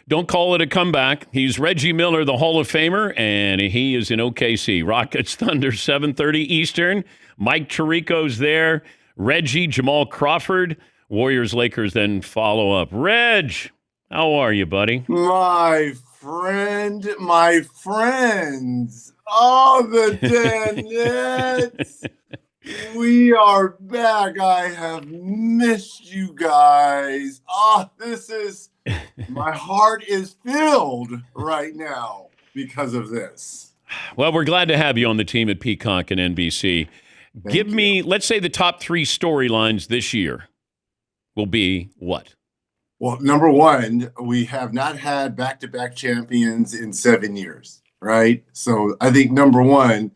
Don't call it a comeback. He's Reggie Miller, the Hall of Famer, and he is in OKC. Rockets Thunder, 7:30 Eastern. Mike Tirico's there. Reggie, Jamal Crawford. Warriors, Lakers then follow up. Reg, how are you, buddy? My friends. Oh, the Nets. We are back. I have missed you guys. My heart is filled right now because of this. Well, we're glad to have you on the team at Peacock and NBC. Give me, let's say the top 3 storylines this year will be what? Well, number one, we have not had back-to-back champions in 7 years, right? So I think number one,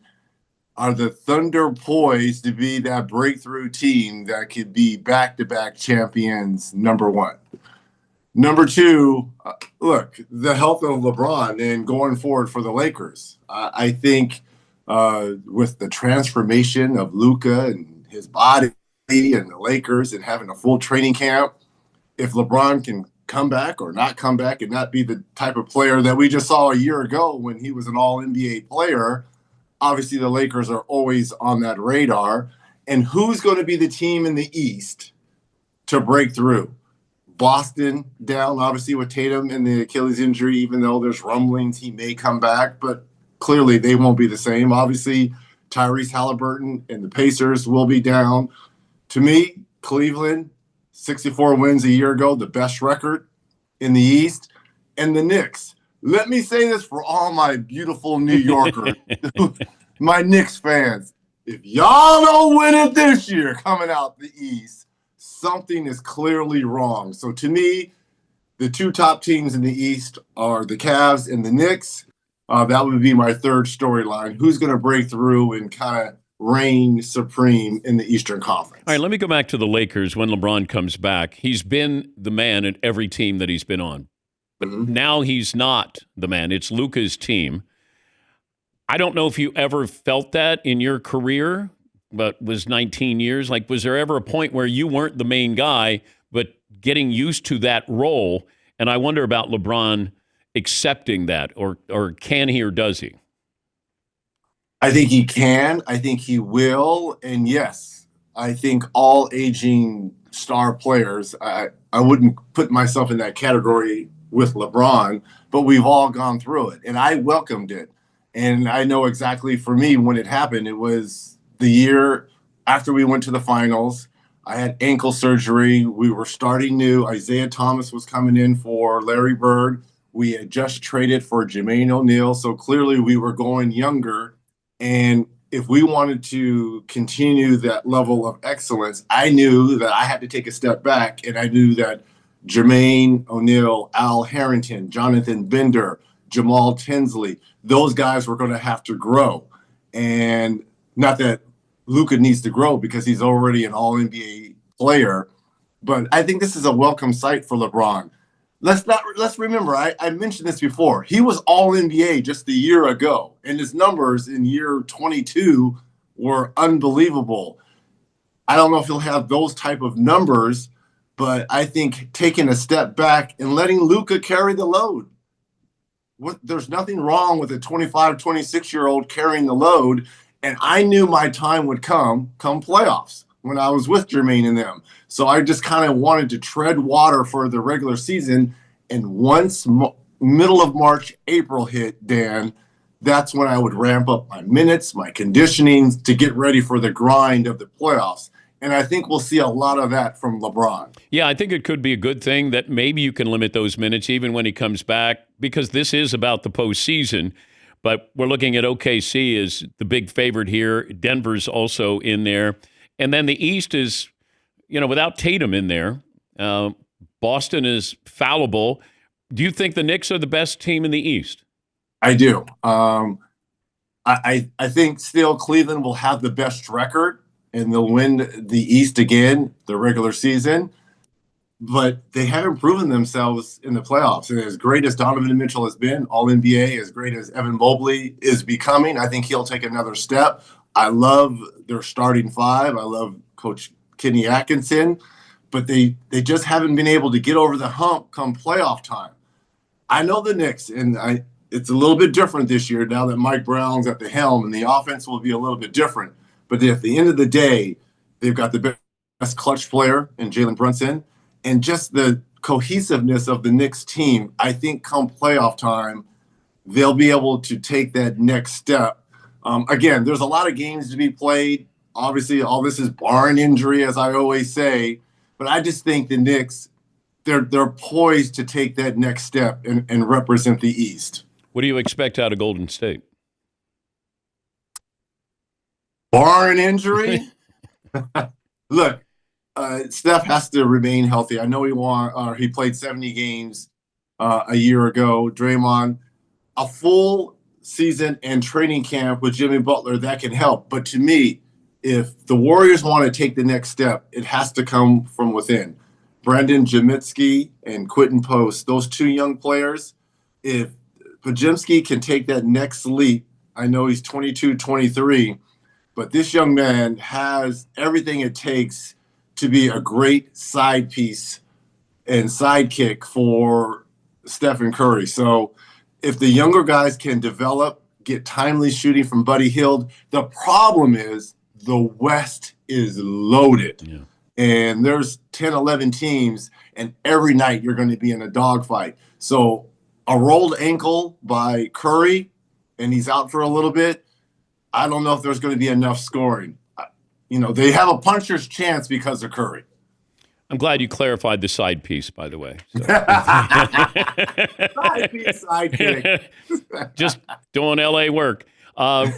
are the Thunder poised to be that breakthrough team that could be back-to-back champions, number one? Number two, look, the health of LeBron and going forward for the Lakers. I think with the transformation of Luka and his body and the Lakers and having a full training camp, if LeBron can come back or not come back and not be the type of player that we just saw a year ago when he was an all-NBA player, obviously the Lakers are always on that radar. And who's going to be the team in the East to break through? Boston down, obviously, with Tatum and the Achilles injury, even though there's rumblings he may come back, but clearly they won't be the same. Obviously, Tyrese Halliburton and the Pacers will be down. To me, Cleveland, 64 wins a year ago, the best record in the East. And the Knicks. Let me say this for all my beautiful New Yorkers, my Knicks fans. If y'all don't win it this year coming out the East, something is clearly wrong. So to me, the 2 top teams in the East are the Cavs and the Knicks. That would be my third storyline. Who's going to break through and kind of reign supreme in the Eastern Conference? All right, let me go back to the Lakers when LeBron comes back. He's been the man at every team that he's been on. But now he's not the man. It's Luka's team. I don't know if you ever felt that in your career, but was 19 years. Like, was there ever a point where you weren't the main guy, but getting used to that role? And I wonder about LeBron accepting that, or can he or does he? I think he can. I think he will. And yes, I think all aging star players, I wouldn't put myself in that category with LeBron, but we've all gone through it. And I welcomed it. And I know exactly for me when it happened, it was the year after we went to the finals. I had ankle surgery. We were starting new. Isaiah Thomas was coming in for Larry Bird. We had just traded for Jermaine O'Neal. So clearly we were going younger. And if we wanted to continue that level of excellence, I knew that I had to take a step back. And I knew that Jermaine O'Neal, Al Harrington, Jonathan Bender, Jamal Tinsley, those guys were going to have to grow. And not that Luka needs to grow because he's already an all-NBA player, but I think this is a welcome sight for LeBron. Let's remember, I mentioned this before. He was all-NBA just a year ago, and his numbers in year 22 were unbelievable. I don't know if he'll have those type of numbers, but I think taking a step back and letting Luka carry the load. There's nothing wrong with a 25, 26-year-old carrying the load, and I knew my time would come playoffs when I was with Jermaine and them. So I just kind of wanted to tread water for the regular season, and once middle of March, April hit, Dan, that's when I would ramp up my minutes, my conditioning to get ready for the grind of the playoffs. And I think we'll see a lot of that from LeBron. Yeah, I think it could be a good thing that maybe you can limit those minutes even when he comes back, because this is about the postseason. But we're looking at OKC as the big favorite here. Denver's also in there. And then the East is, without Tatum in there, Boston is fallible. Do you think the Knicks are the best team in the East? I do. I think still Cleveland will have the best record, and they'll win the East again, the regular season. But they haven't proven themselves in the playoffs. And as great as Donovan Mitchell has been, All-NBA, as great as Evan Mobley is becoming, I think he'll take another step. I love their starting 5. I love Coach Kenny Atkinson. But they just haven't been able to get over the hump come playoff time. I know the Knicks, and it's a little bit different this year now that Mike Brown's at the helm, and the offense will be a little bit different. But at the end of the day, they've got the best clutch player in Jalen Brunson, and just the cohesiveness of the Knicks team. I think come playoff time, they'll be able to take that next step. Again, there's a lot of games to be played. Obviously, all this is barring injury, as I always say. But I just think the Knicks, they're poised to take that next step and represent the East. What do you expect out of Golden State? Barring injury? Look, Steph has to remain healthy. I know he played 70 games a year ago. Draymond, a full season and training camp with Jimmy Butler, that can help. But to me, if the Warriors want to take the next step, it has to come from within. Brandon Jamitsky and Quentin Post, those two young players, if Podziemski can take that next leap, I know he's 22, 23, but this young man has everything it takes to be a great side piece and sidekick for Stephen Curry. So if the younger guys can develop, get timely shooting from Buddy Hield, the problem is the West is loaded. Yeah. And there's 10, 11 teams, and every night you're going to be in a dogfight. So a rolled ankle by Curry, and he's out for a little bit, I don't know if there's going to be enough scoring. They have a puncher's chance because of Curry. I'm glad you clarified the side piece, by the way. So. Side piece, sidekick. Just doing L.A. work.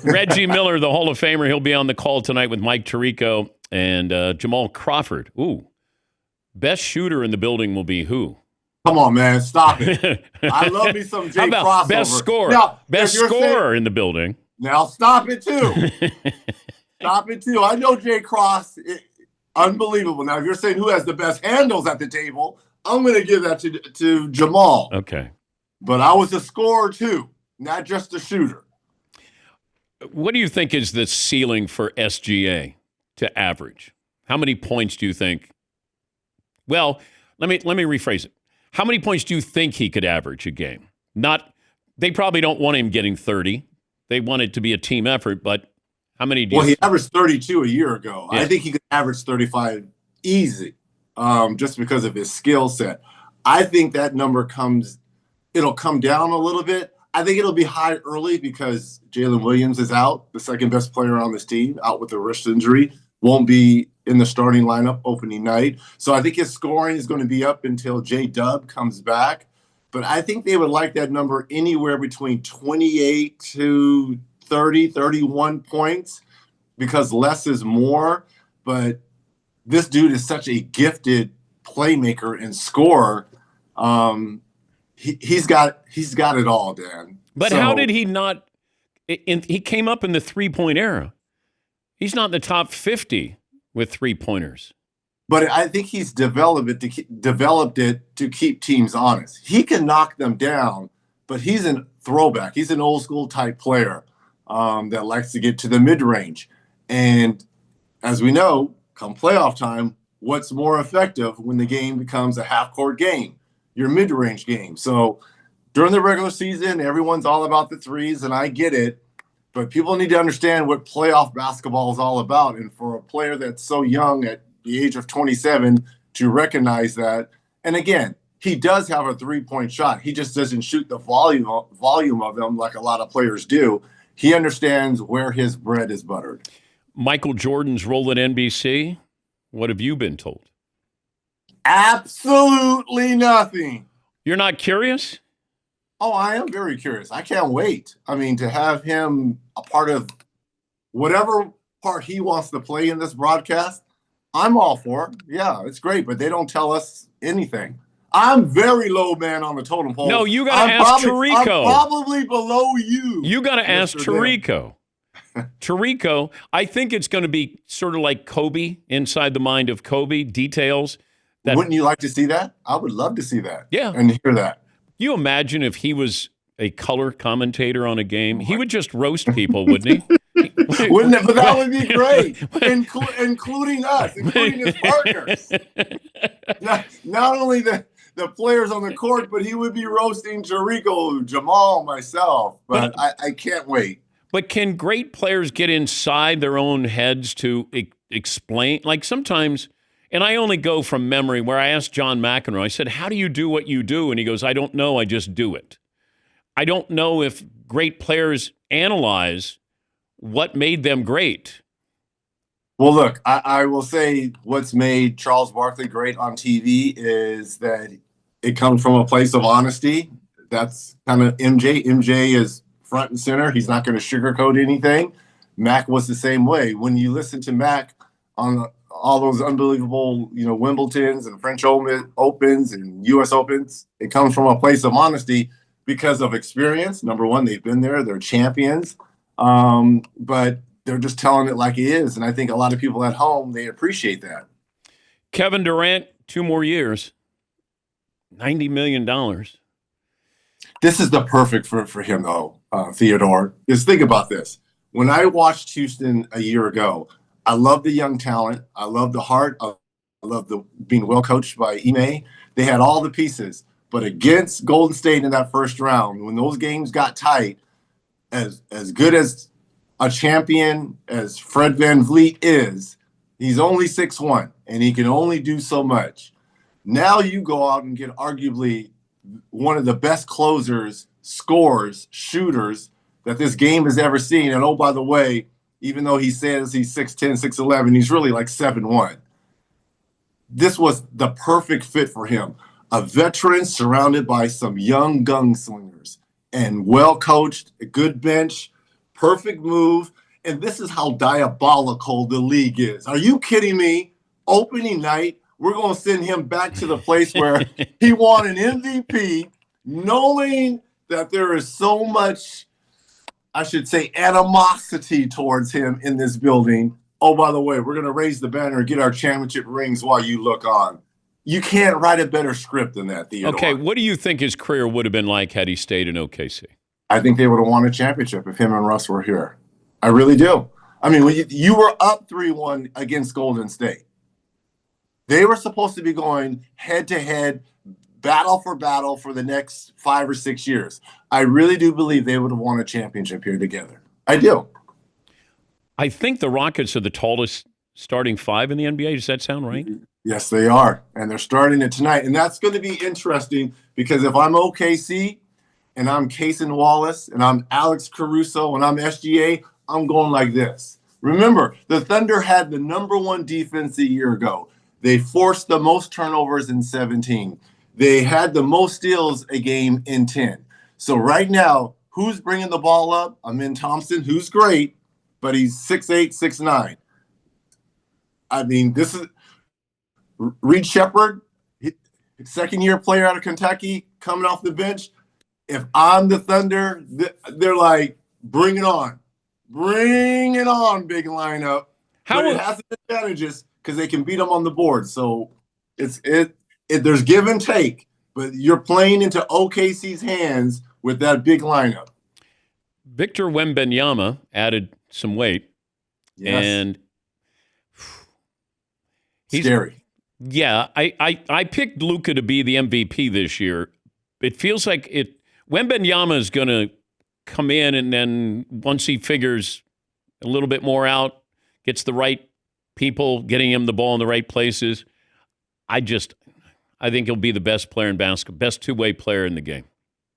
Reggie Miller, the Hall of Famer, he'll be on the call tonight with Mike Tirico and Jamal Crawford. Ooh, best shooter in the building will be who? Come on, man, stop it. I love me some Jay How about crossover. Best scorer? Now, best scorer in the building. Now stop it too. Stop it too. I know Jay Cross. Unbelievable. Now, if you're saying who has the best handles at the table, I'm going to give that to Jamal. Okay. But I was a scorer too, not just a shooter. What do you think is the ceiling for SGA to average? How many points do you think? Well, let me rephrase it. How many points do you think he could average a game? They probably don't want him getting 30. They want it to be a team effort, but how many do you he averaged 32 a year ago. Yeah. I think he could average 35 easy, just because of his skill set. I think that number it'll come down a little bit. I think it'll be high early because Jalen Williams is out, the second best player on this team, out with a wrist injury, won't be in the starting lineup opening night. So I think his scoring is going to be up until J-Dub comes back. But I think they would like that number anywhere between 28 to 30, 31 points because less is more. But this dude is such a gifted playmaker and scorer. He's got it all, Dan. But how did he not? He came up in the three-point era. He's not in the top 50 with three-pointers. But I think he's developed it to keep teams honest. He can knock them down, but he's a throwback. He's an old-school type player that likes to get to the mid-range. And as we know, come playoff time, what's more effective when the game becomes a half-court game? Your mid-range game. So during the regular season, everyone's all about the threes, and I get it. But people need to understand what playoff basketball is all about. And for a player that's so young at the age of 27 to recognize that. And again, he does have a three-point shot. He just doesn't shoot the volume of them like a lot of players do. He understands where his bread is buttered. Michael Jordan's role at NBC, what have you been told? Absolutely nothing. You're not curious? Oh, I am very curious. I can't wait. I mean, to have him a part of whatever part he wants to play in this broadcast, I'm all for it. Yeah, it's great, but they don't tell us anything. I'm very low, man, on the totem pole. No, you got to ask Tirico. I'm probably below you. You got to ask Tirico. Tirico, I think it's going to be sort of like Kobe, inside the mind of Kobe, details. Wouldn't you like to see that? I would love to see that. Yeah. And hear that. You imagine if he was a color commentator on a game, he would just roast people, wouldn't he? Wouldn't it? But that would be great, including us, including his partners. Not only the players on the court, but he would be roasting Jericho, Jamal, myself. But I can't wait. But can great players get inside their own heads to explain? Like sometimes, and I only go from memory, where I asked John McEnroe, I said, how do you do what you do? And he goes, I don't know, I just do it. I don't know if great players analyze what made them great. Well, look, I will say what's made Charles Barkley great on TV is that it comes from a place of honesty. That's kind of MJ. MJ is front and center. He's not going to sugarcoat anything. Mac was the same way. When you listen to Mac on all those unbelievable, Wimbledons and French Opens and U.S. Opens, it comes from a place of honesty because of experience. Number one, they've been there. They're champions. But they're just telling it like it is. And I think a lot of people at home, they appreciate that. Kevin Durant, 2 more years, $90 million. This is the perfect for him, though, Theodore. Just think about this. When I watched Houston a year ago, I love the young talent. I love the heart. I love being well coached by Ime. They had all the pieces. But against Golden State in that first round, when those games got tight, as good as a champion as Fred VanVleet is, he's only 6'1", and he can only do so much. Now you go out and get arguably one of the best closers, scorers, shooters that this game has ever seen. And oh, by the way, even though he says he's 6'10", 6'11", he's really like 7'1". This was the perfect fit for him. A veteran surrounded by some young gunslingers and well coached, a good bench, perfect move. And this is how diabolical the league is. Are you kidding me? Opening night, we're going to send him back to the place where he won an MVP, knowing that there is so much, I should say, animosity towards him in this building. Oh, by the way, we're going to raise the banner and get our championship rings while you look on. You can't write a better script than that, Theodore. Okay, what do you think his career would have been like had he stayed in OKC? I think they would have won a championship if him and Russ were here. I really do. I mean, when you were up 3-1 against Golden State, they were supposed to be going head-to-head, battle for the next 5 or 6 years. I really do believe they would have won a championship here together. I do. I think the Rockets are the tallest starting 5 in the NBA. Does that sound right? Yes, they are. And they're starting it tonight. And that's going to be interesting because if I'm OKC and I'm Cason Wallace and I'm Alex Caruso and I'm SGA, I'm going like this. Remember, the Thunder had the number 1 defense a year ago. They forced the most turnovers in 17. They had the most steals a game in 10. So right now, who's bringing the ball up? Amin Thompson, who's great, but he's 6'8", 6'9". I mean, this is Reed Shepherd, second-year player out of Kentucky, coming off the bench. If I'm the Thunder, they're like, bring it on. Bring it on, big lineup. But it has its advantages because they can beat them on the board. So there's give and take, but you're playing into OKC's hands with that big lineup. Victor Wembanyama added some weight. Yes. And he's scary. Yeah, I picked Luka to be the MVP this year. It feels like Wembanyama is going to come in, and then once he figures a little bit more out, gets the right people getting him the ball in the right places, I think he'll be the best player in basketball, best two-way player in the game.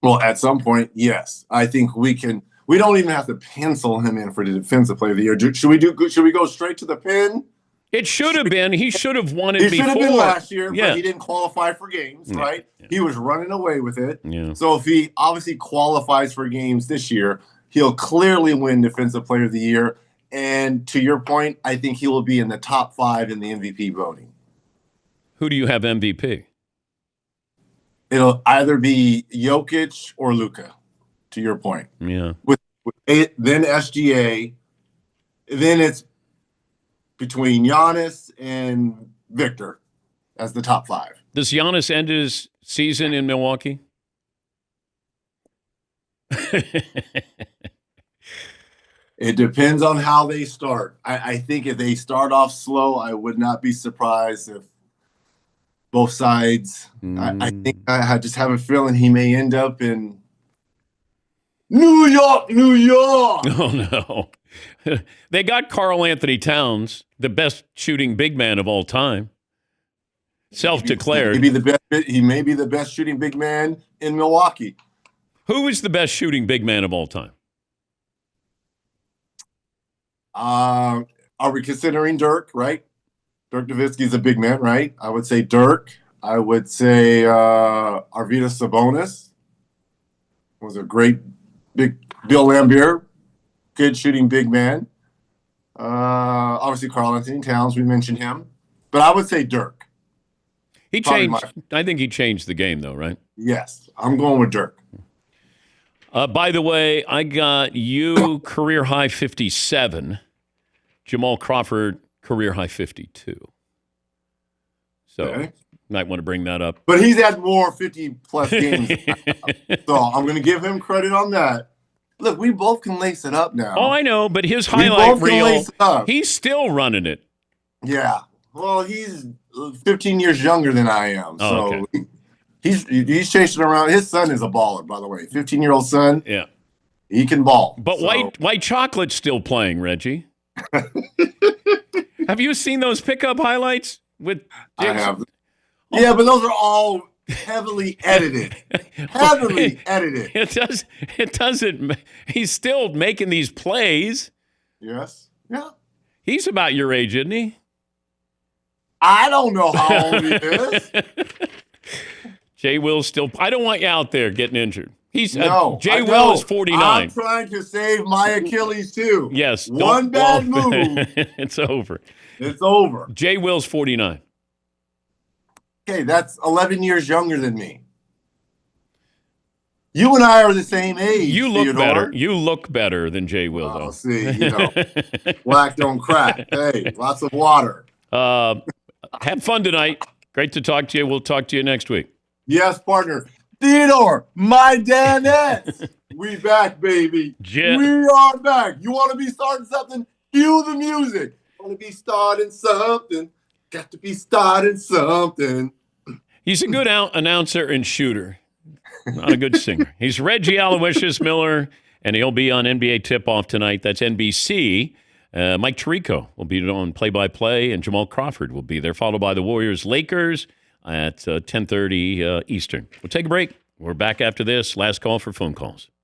Well, at some point, yes. I think we can. We don't even have to pencil him in for the defensive player of the year. Should we go straight to the pin? It should have been. He should have won it before. He should have been last year, but he didn't qualify for games, right? Yeah. He was running away with it. Yeah. So if he obviously qualifies for games this year, he'll clearly win Defensive Player of the Year. And to your point, I think he will be in the top 5 in the MVP voting. Who do you have MVP? It'll either be Jokic or Luka, to your point. Yeah. Then SGA, then it's between Giannis and Victor as the top 5. Does Giannis end his season in Milwaukee? It depends on how they start. I think if they start off slow, I would not be surprised if both sides. I think I just have a feeling he may end up in New York, New York. Oh, no. They got Karl Anthony Towns, the best shooting big man of all time. Self-declared. He may be the best shooting big man in Milwaukee. Who is the best shooting big man of all time? Are we considering Dirk, right? Dirk Nowitzki's a big man, right? I would say Dirk. I would say Arvydas Sabonis was a great big. Bill Laimbeer, good shooting big man. Obviously, Karl Anthony Towns, we mentioned him. But I would say Dirk. He changed. I think he changed the game, though, right? Yes, I'm going with Dirk. By the way, I got you career high 57. Jamal Crawford career high 52. So Okay. might want to bring that up. But he's had more 50-plus games. So I'm going to give him credit on that. Look, we both can lace it up now. Oh, I know, but his highlight reel, he's still running it. Yeah. Well, he's 15 years younger than I am. So okay. He's chasing around. His son is a baller, by the way. 15-year-old son. Yeah. He can ball. But White Chocolate's still playing, Reggie. Have you seen those pickup highlights with Jason? I have. Yeah, but those are all heavily edited. Heavily edited. It doesn't. He's still making these plays. Yes. Yeah. He's about your age, isn't he? I don't know how old he is. Jay Will's still. I don't want you out there getting injured. Jay Will Will is 49. I'm trying to save my Achilles too. Yes. One bad move. It's over. It's over. Jay Will's 49. Okay, that's 11 years younger than me. You and I are the same age. You look Theodore. better. You look better than Jay Will, though. See, black don't crack. Hey, lots of water. Have fun tonight. Great to talk to you. We'll talk to you next week. Yes, partner. Theodore, my Danettes. We back, baby. We are back. You want to be starting something? Cue the music. Want to be starting something? Got to be starting something. He's a good announcer and shooter. Not a good singer. He's Reggie Miller, and he'll be on NBA Tip-Off tonight. That's NBC. Mike Tirico will be on play-by-play, and Jamal Crawford will be there, followed by the Warriors-Lakers at 10:30 Eastern. We'll take a break. We're back after this. Last call for phone calls.